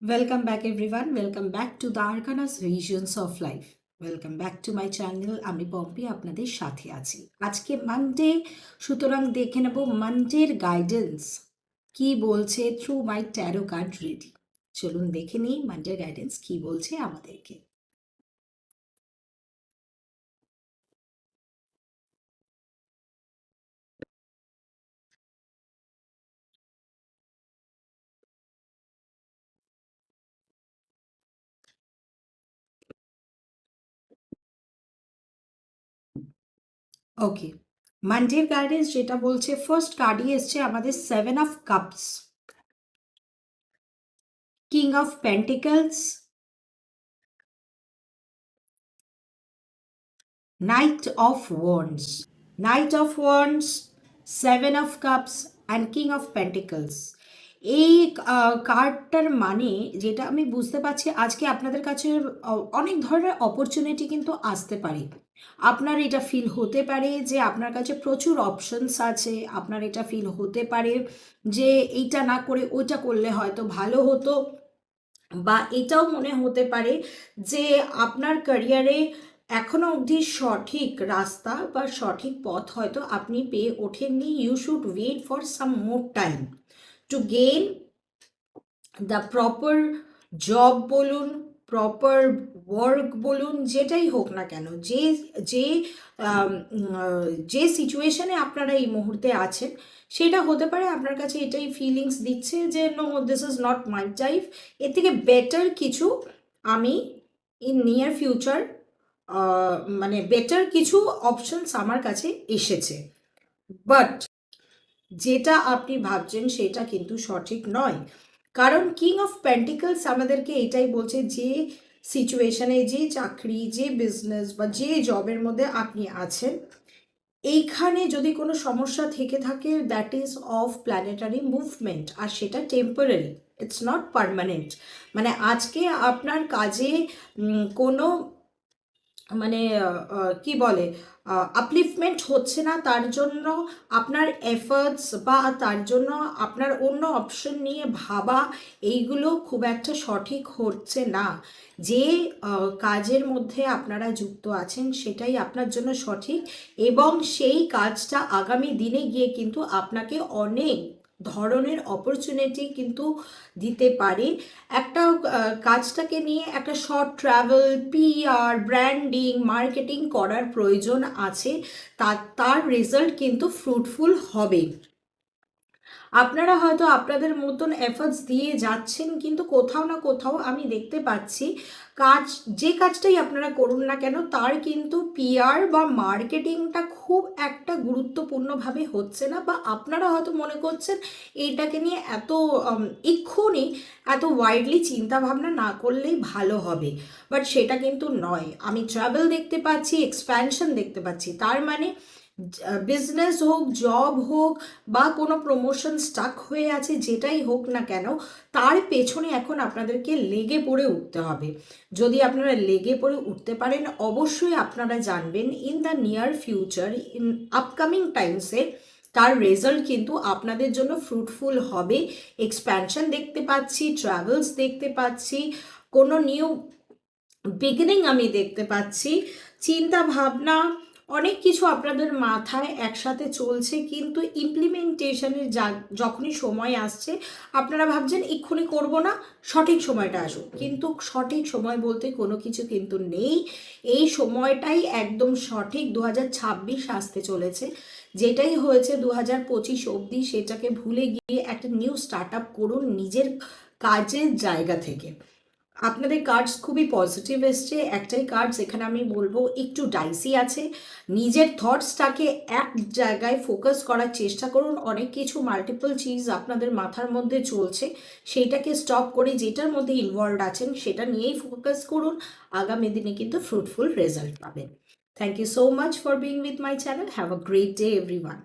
Welcome back everyone. Welcome back to the Arcanas Visions of Life. Welcome back to my channel. আমি পম্পি আপনাদের সাথে আছি। আজকে Monday, সুতরাং দেখে নেব মানডের গাইডেন্স কি বলছে থ্রু মাই ট্যারো কার্ড রিডিং। চলুন দেখে নিই মানডের গাইডেন্স কি বলছে আমাদেরকে। ওকে, মানডের গাইডেন্স যেটা বলছে, ফার্স্ট কার্ডই এসছে আমাদের 7 of cups, king of pentacles, Knight of Wands, Knight of Wands, 7 of Cups and King of Pentacles. এই কার্ডটার মানে যেটা আমি বুঝতে পারছি, আজকে আপনাদের কাছে অনেক ধরনের অপরচুনিটি কিন্তু আসতে পারে। আপনার এটা ফিল হতে পারে যে আপনার কাছে প্রচুর অপশনস আছে। আপনার এটা ফিল হতে পারে যে এইটা না করে ওটা করলে হয়তো ভালো হতো, বা এটাও মনে হতে পারে যে আপনার ক্যারিয়ারে এখনো অবধি সঠিক রাস্তা বা সঠিক পথ হয়তো আপনি পেয়ে ওঠেননি। You should wait for some more time to gain the proper job বলুন, প্রপার ওয়ার্ক বলুন, যেটাই হোক না কেন, যে যে যে সিচুয়েশনে আপনারা এই মুহূর্তে আছেন, সেটা হতে পারে আপনার কাছে এটাই ফিলিংস দিচ্ছে যে no, this is not my type. এর থেকে বেটার কিছু আমি ইন নিয়ার ফিউচার, মানে বেটার কিছু অপশনস আমার কাছে এসেছে, বাট যেটা আপনি ভাবছেন সেটা কিন্তু সঠিক নয়। কারণ কিং অফ পেন্টিকলস আমাদেরকে এটাই বলছে, যে সিচুয়েশনে, যে চাকরি, যে বিজনেস বা যে জবের মধ্যে আপনি আছেন, এইখানে যদি কোনো সমস্যা থেকে থাকে, that is of planetary movement, আর সেটা টেম্পোরারি, ইটস নট পারমানেন্ট। মানে আজকে আপনার কাজে কোনো মানে কি বলে আপলিফমেন্ট হচ্ছে না, তার জন্য আপনার এফার্টস বা তার জন্য আপনার অন্য অপশন নিয়ে ভাবা, এইগুলো খুব একটা সঠিক হচ্ছে না। যে কাজের মধ্যে আপনারা যুক্ত আছেন সেটাই আপনার জন্য সঠিক, এবং সেই কাজটা আগামী দিনে গিয়ে কিন্তু আপনাকে অনেক ধরনের অপরচুনিটি কিন্তু দিতে পারে। একটা কাজটাকে নিয়ে একটা short travel, PR, branding, marketing করার প্রয়োজন আছে, তার রেজাল্ট কিন্তু ফ্রুটফুল হবে। আপনারা হয়তো আপনাদের মতন এফর্টস দিয়ে যাচ্ছেন, কিন্তু কোথাও না কোথাও আমি দেখতে পাচ্ছি যে কাজটাই আপনারা করুন না কেন, তার কিন্তু পিআর বা মার্কেটিংটা খুব একটা গুরুত্বপূর্ণভাবে হচ্ছে না, বা আপনারা হয়তো মনে করছেন এইটাকে নিয়ে এক্ষুনি এত ওয়াইডলি চিন্তা ভাবনা না করলেই ভালো হবে, বাট সেটা কিন্তু নয়। আমি ট্রাভেল দেখতে পাচ্ছি, এক্সপ্যানশন দেখতে পাচ্ছি, তার মানে বিজনেস হোক, জব হোক, বা কোনো প্রমোশন স্টাক হয়ে আছে, যেটাই হোক না কেন, তার পেছনে এখন আপনাদেরকে লেগে পড়ে উঠতে হবে। যদি আপনারা লেগে পড়ে উঠতে পারেন, অবশ্যই আপনারা জানবেন in the near future, in upcoming টাইমসে তার রেজাল্ট কিন্তু আপনাদের জন্য ফ্রুটফুল হবে। এক্সপ্যানশন দেখতে পাচ্ছি, ট্রাভেলস দেখতে পাচ্ছি, কোনো নিউ বিগিনিং আমি দেখতে পাচ্ছি, চিন্তা ভাবনা, অনেক কিছু আপনাদের মাথায় একসাথে চলছে, কিন্তু ইমপ্লিমেন্টেশনের যখনই সময় আসছে, আপনারা ভাবছেন এক্ষুনি করব না, সঠিক সময়টা আসুক, কিন্তু সঠিক সময় বলতে কোনো কিছু কিন্তু নেই। এই সময়টাই একদম সঠিক 2026 আসতে চলেছে। যেটাই হয়েছে 2025 অবধি, সেটাকে ভুলে গিয়ে একটা নিউ স্টার্ট আপ করুন নিজের কাজের জায়গা থেকে। আপনাদের কার্ডস খুবই পজিটিভ এসছে। একটাই কার্ডস এখানে আমি বলবো একটু ডাইসি আছে। নিজের থটসটাকে এক জায়গায় ফোকাস করার চেষ্টা করুন। অনেক কিছু মাল্টিপল চিজ আপনাদের মাথার মধ্যে চলছে, সেইটাকে স্টপ করে যেটার মধ্যে ইনভলভড আছেন সেটা নিয়েই ফোকাস করুন। আগামী দিনে কিন্তু ফ্রুটফুল রেজাল্ট পাবেন। Thank you so much for being with my channel. Have a great day everyone.